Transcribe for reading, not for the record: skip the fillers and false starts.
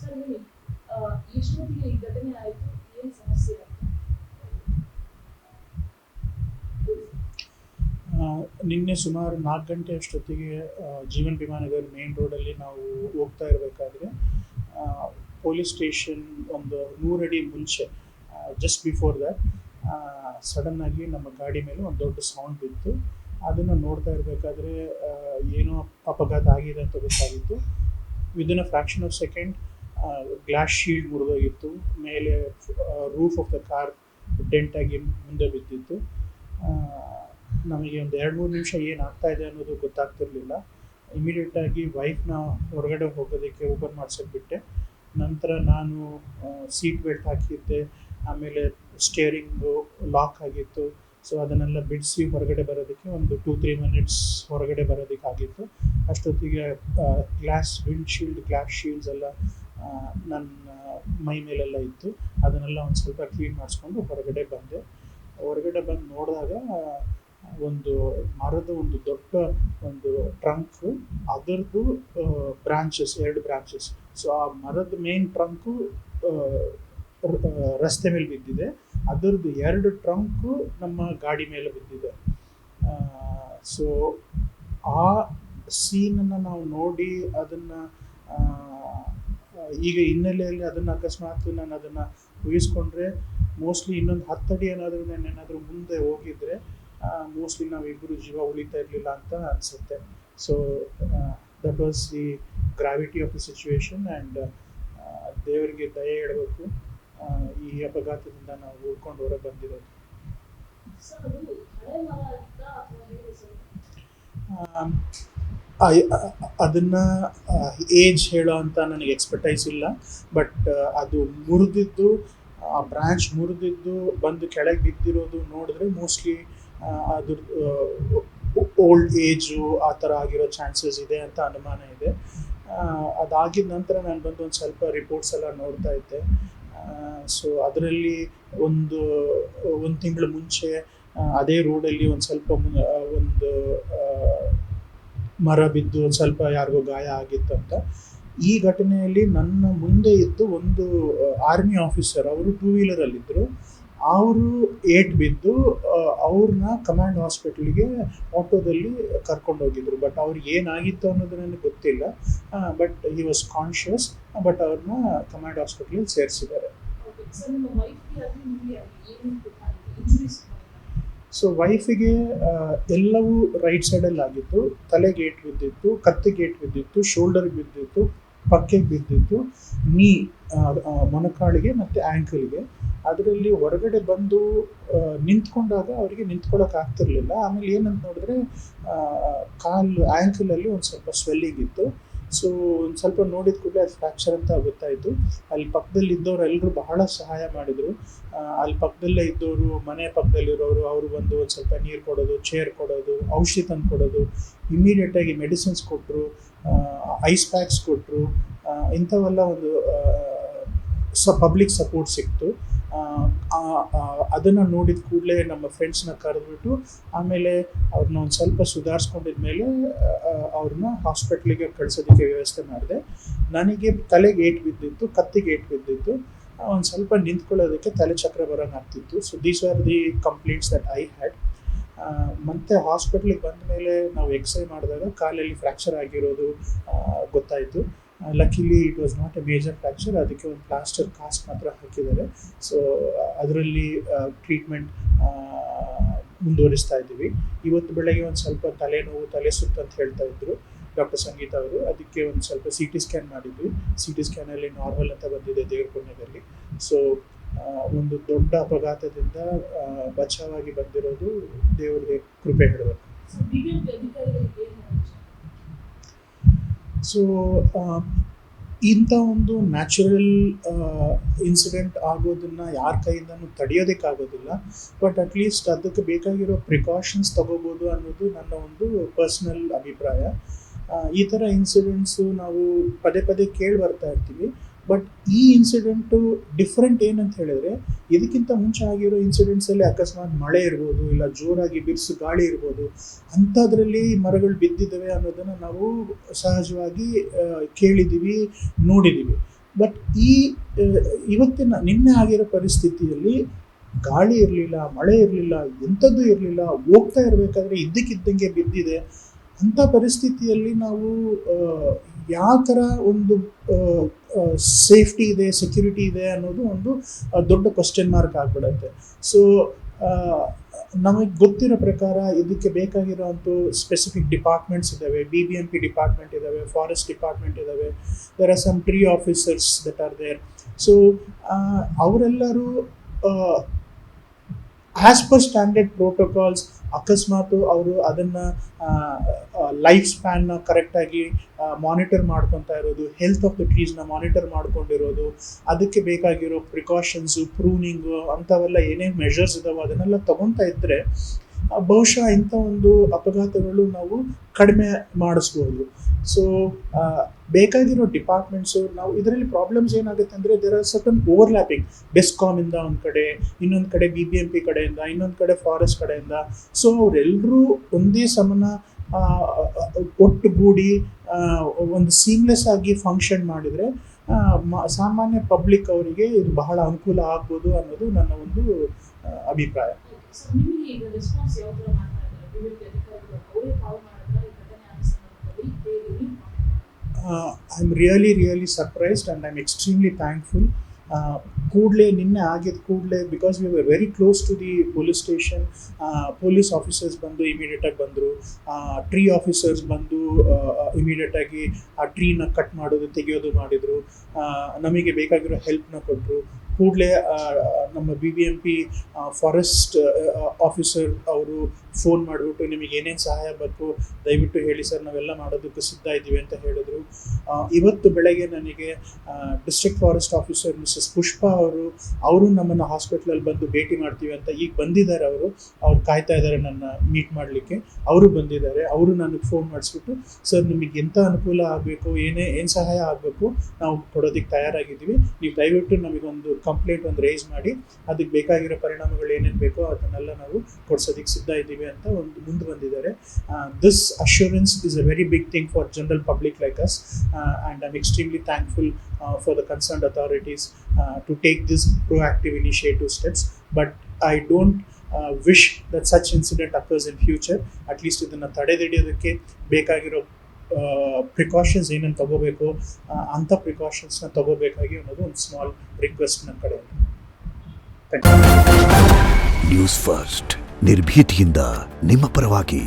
Sir ಹೇಳಿ, ಎಷ್ಟೊತ್ತಿಗೆ ಈ ಘಟನೆ ಆಯಿತು, ಏನು ಸಮಸ್ಯೆ ಆಯಿತು? ನಿನ್ನೆ ಸುಮಾರು 4 ಗಂಟೆ ಅಷ್ಟೊತ್ತಿಗೆ ಜೀವನ್ ಭೀಮಾನಗರ್ ಮೇನ್ ರೋಡಲ್ಲಿ ನಾವು ಹೋಗ್ತಾ ಇರಬೇಕಾದ್ರೆ ಪೊಲೀಸ್ ಸ್ಟೇಷನ್ ಒಂದು 100 ಅಡಿ ಮುಂಚೆ ಜಸ್ಟ್ ಬಿಫೋರ್ ದ್ಯಾಟ್ ಸಡನ್ನಾಗಿ ನಮ್ಮ ಗಾಡಿ ಮೇಲೆ ಒಂದು ದೊಡ್ಡ ಸೌಂಡ್ ಬಿತ್ತು. ಅದನ್ನು ನೋಡ್ತಾ ಇರಬೇಕಾದ್ರೆ ಏನೋ ಅಪಘಾತ ಆಗಿದೆ ಅಂತ ಗೊತ್ತಾಗಿತ್ತು. Within a fraction of second glass shield ಮುರಿದೋಗಿತ್ತು, ಮೇಲೆ roof of the car dent ಆಗಿ ಮುಂದೆ ಬಿದ್ದಿತ್ತು. ನಮಗೆ ಒಂದು 2-3 ನಿಮಿಷ ಏನಾಗ್ತಾ ಇದೆ ಅನ್ನೋದು ಗೊತ್ತಾಗ್ತಿರ್ಲಿಲ್ಲ. ಇಮಿಡಿಯೇಟಾಗಿ ವೈಫ್ನ ಹೊರಗಡೆ ಹೋಗೋದಕ್ಕೆ ಓಪನ್ ಮಾಡ್ಸೋಕ್ಕೆ ಬಿಟ್ಟೆ. ನಂತರ ನಾನು ಸೀಟ್ ಬೆಲ್ಟ್ ಹಾಕಿದ್ದೆ, ಆಮೇಲೆ ಸ್ಟೇರಿಂಗು ಲಾಕ್ ಆಗಿತ್ತು. ಸೊ ಅದನ್ನೆಲ್ಲ ಬಿಡಿಸಿ ಹೊರಗಡೆ ಬರೋದಕ್ಕೆ ಒಂದು 2-3 ಮಿನಿಟ್ಸ್ ಹೊರಗಡೆ ಬರೋದಕ್ಕಾಗಿತ್ತು. ಅಷ್ಟೊತ್ತಿಗೆ ವಿಂಡ್ಶೀಲ್ಡ್ ಗ್ಲಾಸ್ ಶೀಲ್ಡ್ಸ್ ಎಲ್ಲ ನನ್ನ ಮೈ ಮೇಲೆಲ್ಲ ಇತ್ತು. ಅದನ್ನೆಲ್ಲ ಒಂದು ಸ್ವಲ್ಪ ಕ್ಲೀನ್ ಮಾಡಿಸ್ಕೊಂಡು ಹೊರಗಡೆ ಬಂದು ನೋಡಿದಾಗ ಒಂದು ಮರದ ಒಂದು ದೊಡ್ಡ ಒಂದು ಟ್ರಂಕ್, ಅದರದ್ದು ಬ್ರಾಂಚಸ್ 2 ಬ್ರಾಂಚಸ್. ಸೊ ಆ ಮರದ ಮೇನ್ ಟ್ರಂಕು ರಸ್ತೆ ಮೇಲೆ ಬಿದ್ದಿದೆ, ಅದರದ್ದು 2 ಟ್ರಂಕು ನಮ್ಮ ಗಾಡಿ ಮೇಲೆ ಬಿದ್ದಿದೆ. ಸೊ ಆ ಸೀನನ್ನು ನಾವು ನೋಡಿ ಅದನ್ನು ಈಗ ಹಿನ್ನೆಲೆಯಲ್ಲಿ ಅದನ್ನು ಅಕಸ್ಮಾತ್ ನಾನು ಅದನ್ನು ಊಹಿಸ್ಕೊಂಡ್ರೆ ಮೋಸ್ಟ್ಲಿ ಇನ್ನೊಂದು 10 ಅಡಿ ಏನಾದರೂ ಮುಂದೆ ಹೋಗಿದ್ರೆ ಮೋಸ್ಟ್ಲಿ ನಾವಿಬ್ಬರು ಜೀವ ಉಳಿತಾ ಇರಲಿಲ್ಲ ಅಂತ ಅನಿಸುತ್ತೆ. So that was the gravity of the situation. And ದೇವರಿಗೆ ದಯೆ ಹೇಳಬೇಕು, ಈ ಅಪಘಾತದಿಂದ ನಾವು ಉಳ್ಕೊಂಡು ಹೊರಗೆ ಬಂದಿರೋದು. ಅದನ್ನು ಏಜ್ ಹೇಳೋ ಅಂತ ನನಗೆ ಎಕ್ಸ್ಪರ್ಟೈಸ್ ಇಲ್ಲ, ಬಟ್ ಅದು ಮುರಿದಿದ್ದು, ಆ ಬ್ರಾಂಚ್ ಮುರಿದಿದ್ದು ಬಂದು ಕೆಳಗೆ ಬಿದ್ದಿರೋದು ನೋಡಿದ್ರೆ ಮೋಸ್ಟ್ಲಿ ಅದ್ರ ಓಲ್ಡ್ ಏಜು ಆ ಥರ ಆಗಿರೋ ಚಾನ್ಸಸ್ ಇದೆ ಅಂತ ಅನುಮಾನ ಇದೆ. ಅದಾಗಿದ ನಂತರ ನಾನು ಬಂದು ಒಂದು ಸ್ವಲ್ಪ ರಿಪೋರ್ಟ್ಸ್ ಎಲ್ಲ ನೋಡ್ತಾ ಇದ್ದೆ. ಸೊ ಅದರಲ್ಲಿ ಒಂದು ತಿಂಗಳು ಮುಂಚೆ ಅದೇ ರೋಡಲ್ಲಿ ಒಂದು ಸ್ವಲ್ಪ ಒಂದು ಮರ ಬಿದ್ದು ಒಂದು ಸ್ವಲ್ಪ ಯಾರಿಗೋ ಗಾಯ ಆಗಿತ್ತಂತ. ಈ ಘಟನೆಯಲ್ಲಿ ನನ್ನ ಮುಂದೆ ಇದ್ದು ಒಂದು ಆರ್ಮಿ ಆಫೀಸರ್, ಅವರು 2 ವೀಲರಲ್ಲಿದ್ದರು. ಅವರು ಏಟ್ ಬಿದ್ದು ಅವ್ರನ್ನ ಕಮಾಂಡ್ ಹಾಸ್ಪಿಟ್ಲಿಗೆ ಆಟೋದಲ್ಲಿ ಕರ್ಕೊಂಡೋಗಿದ್ರು. ಬಟ್ ಅವ್ರಿಗೆ ಏನಾಗಿತ್ತು ಅನ್ನೋದು ನನಗೆ ಗೊತ್ತಿಲ್ಲ. But he was conscious, but ಅವ್ರನ್ನ ಕಮಾಂಡ್ ಹಾಸ್ಪಿಟ್ಲಿಗೆ ಸೇರಿಸಿದ್ದಾರೆ. ಸೊ ವೈಫಿಗೆ ಎಲ್ಲವೂ ರೈಟ್ ಸೈಡಲ್ಲಿ ಆಗಿತ್ತು. ತಲೆಗೆ ಏಟ್ ಬಿದ್ದಿತ್ತು, ಕತ್ತಿಗೆ ಏಟ್ ಬಿದ್ದಿತ್ತು, ಶೋಲ್ಡರ್ಗೆ ಬಿದ್ದಿತ್ತು, ಪಕ್ಕೆಗೆ ಬಿದ್ದಿತ್ತು, ಮೊಣಕಾಲಿಗೆ ಮತ್ತು ಆ್ಯಂಕಲ್ಗೆ. ಅದರಲ್ಲಿ ಹೊರಗಡೆ ಬಂದು ನಿಂತ್ಕೊಂಡಾಗ ಅವರಿಗೆ ನಿಂತ್ಕೊಳ್ಳೋಕೆ ಆಗ್ತಿರ್ಲಿಲ್ಲ. ಆಮೇಲೆ ಏನಂತ ನೋಡಿದ್ರೆ ಕಾಲು ಆ್ಯಂಕಲಲ್ಲಿ ಒಂದು ಸ್ವಲ್ಪ ಸ್ವೆಲ್ಲಿಂಗ್ ಇತ್ತು. ಸೊ ಒಂದು ಸ್ವಲ್ಪ ನೋಡಿದ ಕೂಡಲೇ ಅದು ಫ್ರ್ಯಾಕ್ಚರ್ ಅಂತ ಗೊತ್ತಾಯಿತು. ಅಲ್ಲಿ ಪಕ್ಕದಲ್ಲಿ ಇದ್ದವ್ರು ಎಲ್ಲರೂ ಬಹಳ ಸಹಾಯ ಮಾಡಿದರು. ಅಲ್ಲಿ ಪಕ್ಕದಲ್ಲೇ ಇದ್ದವರು, ಮನೆ ಪಕ್ಕದಲ್ಲಿರೋರು, ಅವರು ಬಂದು ಒಂದು ಸ್ವಲ್ಪ ನೀರು ಕೊಡೋದು, ಚೇರ್ ಕೊಡೋದು, ಔಷಧಿ ತಂದು ಕೊಡೋದು, ಇಮ್ಮಿಡಿಯೇಟಾಗಿ ಮೆಡಿಸಿನ್ಸ್ ಕೊಟ್ಟರು, ಐಸ್ ಪ್ಯಾಕ್ಸ್ ಕೊಟ್ಟರು. ಇಂಥವೆಲ್ಲ ಒಂದು ಪಬ್ಲಿಕ್ ಸಪೋರ್ಟ್ ಸಿಕ್ತು. ಅದನ್ನು ನೋಡಿದ ಕೂಡಲೇ ನಮ್ಮ ಫ್ರೆಂಡ್ಸ್ನ ಕರೆದ್ಬಿಟ್ಟು ಆಮೇಲೆ ಅವ್ರನ್ನ ಒಂದು ಸ್ವಲ್ಪ ಸುಧಾರಿಸ್ಕೊಂಡಿದ್ಮೇಲೆ ಅವ್ರನ್ನ ಹಾಸ್ಪಿಟ್ಲಿಗೆ ಕಳಿಸೋದಕ್ಕೆ ವ್ಯವಸ್ಥೆ ಮಾಡಿದೆ. ನನಗೆ ತಲೆಗೆ ಏಟ್ ಬಿದ್ದಿತ್ತು, ಕತ್ತಿಗೆ ಏಟ್ ಬಿದ್ದಿತ್ತು, ಒಂದು ಸ್ವಲ್ಪ ನಿಂತ್ಕೊಳ್ಳೋದಕ್ಕೆ ತಲೆ ಚಕ್ರ ಬರೋಂಗೆ ಆಗ್ತಿತ್ತು. So these are the complaints that I had. ಮತ್ತು ಹಾಸ್ಪಿಟ್ಲಿಗೆ ಬಂದ ಮೇಲೆ ನಾವು ಎಕ್ಸ್ರೇ ಮಾಡಿದಾಗ ಕಾಲಲ್ಲಿ ಫ್ರ್ಯಾಕ್ಚರ್ ಆಗಿರೋದು ಗೊತ್ತಾಯಿತು. Luckily it was not a major fracture. ಅದಕ್ಕೆ ಒಂದು ಪ್ಲಾಸ್ಟರ್ ಕಾಸ್ಟ್ ಮಾತ್ರ ಹಾಕಿದ್ದಾರೆ. ಸೊ ಅದರಲ್ಲಿ ಟ್ರೀಟ್ಮೆಂಟ್ ಮುಂದುವರಿಸ್ತಾ ಇದ್ದೀವಿ. ಇವತ್ತು ಬೆಳಗ್ಗೆ ಒಂದು ಸ್ವಲ್ಪ ತಲೆನೋವು, ತಲೆ ಸುತ್ತು ಅಂತ ಹೇಳ್ತಾ ಇದ್ದರು ಡಾಕ್ಟರ್ ಸಂಗೀತ ಅವರು. ಅದಕ್ಕೆ ಒಂದು ಸ್ವಲ್ಪ CT ಸ್ಕ್ಯಾನ್ ಮಾಡಿದ್ವಿ. CT ಸ್ಕ್ಯಾನಲ್ಲಿ ನಾರ್ಮಲ್ ಅಂತ ಬಂದಿದೆ ದೇವ್ರ ಪುಣ್ಯದಲ್ಲಿ. ಸೊ ಒಂದು ದೊಡ್ಡ ಅಪಘಾತದಿಂದ ಬಚಾವಾಗಿ ಬಂದಿರೋದು ದೇವರಿಗೆ ಕೃಪೆ ಹೇಳಬೇಕು. ಸೊ ಇಂಥ ಒಂದು ನ್ಯಾಚುರಲ್ ಇನ್ಸಿಡೆಂಟ್ ಆಗೋದನ್ನು ಯಾರ ಕೈಯಿಂದನೂ ತಡೆಯೋದಕ್ಕಾಗೋದಿಲ್ಲ. ಬಟ್ ಅಟ್ಲೀಸ್ಟ್ ಅದಕ್ಕೆ ಬೇಕಾಗಿರೋ ಪ್ರಿಕಾಷನ್ಸ್ ತಗೋಬೋದು ಅನ್ನೋದು ನನ್ನ ಒಂದು ಪರ್ಸ್ನಲ್ ಅಭಿಪ್ರಾಯ. ಈ ಥರ ಇನ್ಸಿಡೆಂಟ್ಸು ನಾವು ಪದೇ ಪದೇ ಕೇಳಿ ಬರ್ತಾ ಇರ್ತೀವಿ. ಬಟ್ ಈ ಇನ್ಸಿಡೆಂಟು ಡಿಫ್ರೆಂಟ್ ಏನಂತ ಹೇಳಿದ್ರೆ, ಇದಕ್ಕಿಂತ ಮುಂಚೆ ಆಗಿರೋ ಇನ್ಸಿಡೆಂಟ್ಸಲ್ಲಿ ಅಕಸ್ಮಾತ್ ಮಳೆ ಇರ್ಬೋದು, ಇಲ್ಲ ಜೋರಾಗಿ ಬಿರುಸು ಗಾಳಿ ಇರ್ಬೋದು, ಅಂಥದ್ರಲ್ಲಿ ಮರಗಳು ಬಿದ್ದಿದ್ದಾವೆ ಅನ್ನೋದನ್ನು ನಾವು ಸಹಜವಾಗಿ ಕೇಳಿದ್ದೀವಿ, ನೋಡಿದ್ದೀವಿ. ಬಟ್ ನಿನ್ನೆ ಆಗಿರೋ ಪರಿಸ್ಥಿತಿಯಲ್ಲಿ ಗಾಳಿ ಇರಲಿಲ್ಲ, ಮಳೆ ಇರಲಿಲ್ಲ, ಎಂಥದ್ದು ಇರಲಿಲ್ಲ, ಹೋಗ್ತಾ ಇರಬೇಕಾದ್ರೆ ಇದ್ದಕ್ಕಿದ್ದಂಗೆ ಬಿದ್ದಿದೆ. ಅಂಥ ಪರಿಸ್ಥಿತಿಯಲ್ಲಿ ನಾವು ಯಾವ ಥರ ಒಂದು ಸೇಫ್ಟಿ ಇದೆ, ಸೆಕ್ಯೂರಿಟಿ ಇದೆ ಅನ್ನೋದು ಒಂದು ದೊಡ್ಡ ಕ್ವಶನ್ ಮಾರ್ಕ್ ಆಗಿಬಿಡುತ್ತೆ. ಸೊ ನಮಗೆ ಗೊತ್ತಿರೋ ಪ್ರಕಾರ ಇದಕ್ಕೆ ಬೇಕಾಗಿರೋಂಥ ಸ್ಪೆಸಿಫಿಕ್ ಡಿಪಾರ್ಟ್ಮೆಂಟ್ಸ್ ಇದ್ದಾವೆ. BBMP ಡಿಪಾರ್ಟ್ಮೆಂಟ್ ಇದ್ದಾವೆ, ಫಾರೆಸ್ಟ್ ಡಿಪಾರ್ಟ್ಮೆಂಟ್ ಇದ್ದಾವೆ, there are some tree officers that are there. So ಅವರೆಲ್ಲರೂ ಆ್ಯಸ್ ಪರ್ ಸ್ಟ್ಯಾಂಡರ್ಡ್ ಪ್ರೋಟೋಕಾಲ್ಸ್, ಅಕಸ್ಮಾತ್ ಅವರು ಅದನ್ನು ಲೈಫ್ ಸ್ಪ್ಯಾನ್ನ ಕರೆಕ್ಟಾಗಿ ಮಾನಿಟರ್ ಮಾಡ್ಕೊತಾ ಇರೋದು, ಹೆಲ್ತ್ ಆಫ್ ದ ಟ್ರೀಸ್ನ ಮಾನಿಟರ್ ಮಾಡ್ಕೊಂಡಿರೋದು, ಅದಕ್ಕೆ ಬೇಕಾಗಿರೋ ಪ್ರಿಕಾಷನ್ಸು, ಪ್ರೂನಿಂಗು ಅಂಥವೆಲ್ಲ ಏನೇನು ಮೆಷರ್ಸ್ ಇದ್ದಾವೋ ಅದನ್ನೆಲ್ಲ ತೊಗೊತಾ ಇದ್ದರೆ ಬಹುಶಃ ಇಂಥ ಒಂದು ಅಪಘಾತಗಳು ನಾವು ಕಡಿಮೆ ಮಾಡಿಸ್ಬೋದು. ಸೊ ಬೇಕಾಗಿರೋ ಡಿಪಾರ್ಟ್ಮೆಂಟ್ಸು, ನಾವು ಇದರಲ್ಲಿ ಪ್ರಾಬ್ಲಮ್ಸ್ ಏನಾಗುತ್ತೆ ಅಂದರೆ ದೇರ್ ಆರ್ ಸರ್ಟನ್ ಓವರ್ಲ್ಯಾಪಿಂಗ್. ಬೆಸ್ಕಾಮಿಂದ ಒಂದು ಕಡೆ, ಇನ್ನೊಂದು ಕಡೆ BBMP ಕಡೆಯಿಂದ, ಇನ್ನೊಂದು ಕಡೆ ಫಾರೆಸ್ಟ್ ಕಡೆಯಿಂದ. ಸೊ ಅವರೆಲ್ಲರೂ ಒಂದೇ ಸಮನ ಒಟ್ಟುಗೂಡಿ ಒಂದು ಸೀಮ್ಲೆಸ್ ಆಗಿ ಫಂಕ್ಷನ್ ಮಾಡಿದರೆ ಸಾಮಾನ್ಯ ಪಬ್ಲಿಕ್ ಅವರಿಗೆ ಇದು ಬಹಳ ಅನುಕೂಲ ಆಗ್ಬೋದು ಅನ್ನೋದು ನನ್ನ ಒಂದು ಅಭಿಪ್ರಾಯ. ಸೊ ನಿಮಗೆ ಈಗ ರೆಸ್ಪಾನ್ಸ್ ಯಾವ ಥರ ಮಾಡ್ತಾ ಇದ್ದಾರೆ BBMP ಅಧಿಕಾರಿಗಳು? ಅವರೇ ಕಾಲ್ ಮಾಡಿದ್ರೆ ಈ ಘಟನೆ ಆದ ಸಂದರ್ಭದಲ್ಲಿ ಹೇಗೆ ನೀವು? I'm really surprised and I'm extremely thankful. ಕೂಡಲೇ ನಿನ್ನೆ ಆಗಿದ್ದ ಕೂಡಲೇ, because we were very close to the police station, police officers ಬಂದು ಇಮಿಡಿಯೇಟಾಗಿ ಬಂದರು. ಟ್ರೀ ಆಫೀಸರ್ಸ್ ಬಂದು ಇಮಿಡಿಯೇಟಾಗಿ ಆ ಟ್ರೀನ ಕಟ್ ಮಾಡೋದು, ತೆಗೆಯೋದು ಮಾಡಿದರು. ನಮಗೆ ಬೇಕಾಗಿರೋ ಹೆಲ್ಪ್ನ ಕೊಟ್ಟರು. ಕೂಡಲೇ ನಮ್ಮ BBMP ಫಾರೆಸ್ಟ್ ಆಫೀಸರ್ ಅವರು ಫೋನ್ ಮಾಡಿಬಿಟ್ಟು ನಿಮಗೆ ಏನೇನು ಸಹಾಯ ಬೇಕು ದಯವಿಟ್ಟು ಹೇಳಿ ಸರ್, ನಾವೆಲ್ಲ ಮಾಡೋದಕ್ಕೆ ಸಿದ್ಧ ಇದ್ದೀವಿ ಅಂತ ಹೇಳಿದ್ರು. ಇವತ್ತು ಬೆಳಗ್ಗೆ ನನಗೆ district forest officer Mrs Pushpa ಅವರು ನಮ್ಮನ್ನು ಹಾಸ್ಪಿಟ್ಲಲ್ಲಿ ಬಂದು ಭೇಟಿ ಮಾಡ್ತೀವಿ ಅಂತ ಈಗ ಬಂದಿದ್ದಾರೆ. ಅವ್ರು ಕಾಯ್ತಾ ಇದ್ದಾರೆ ನನ್ನ ಮೀಟ್ ಮಾಡಲಿಕ್ಕೆ. ಅವರು ಬಂದಿದ್ದಾರೆ. ಅವರು ನನಗೆ ಫೋನ್ ಮಾಡಿಸ್ಬಿಟ್ಟು, ಸರ್ ನಿಮಗೆ ಎಂಥ ಅನುಕೂಲ ಆಗಬೇಕು, ಏನು ಸಹಾಯ ಆಗಬೇಕು ನಾವು ಕೊಡೋದಕ್ಕೆ ತಯಾರಾಗಿದ್ದೀವಿ, ನೀವು ದಯವಿಟ್ಟು ನಮಗೊಂದು ಕಂಪ್ಲೇಂಟ್ ಒಂದು ರೈಸ್ ಮಾಡಿ, ಅದಕ್ಕೆ ಬೇಕಾಗಿರೋ ಪರಿಣಾಮಗಳು ಏನೇನು ಬೇಕೋ ಅದನ್ನೆಲ್ಲ ನಾವು ಕೊಡ್ಸೋದಕ್ಕೆ ಸಿದ್ಧ ಇದ್ದೀವಿ ಅಂತ ಒಂದು ಮುಂದೆ ಬಂದಿದ್ದಾರೆ. This assurance is a very big thing for general public like us, and I am extremely thankful for the concerned authorities to take this proactive initiative steps. But I don't wish that such incident occurs in future. At least ಇದನ್ನು ತಡೆಹಿಡಿಯೋದಕ್ಕೆ ಬೇಕಾಗಿರೋ precautions ಏನೇನು ತಗೋಬೇಕು ಅಂಥ ಪ್ರಿಕಾಷನ್ಸ್ನ ತಗೋಬೇಕಾಗಿ ಅನ್ನೋದು ಒಂದು small request ನನ್ನ ಕಡೆಯಿಂದ. Thank you. News first, ನಿರ್ಭೀತಿಯಿಂದ ನಿಮ್ಮ ಪರವಾಗಿ.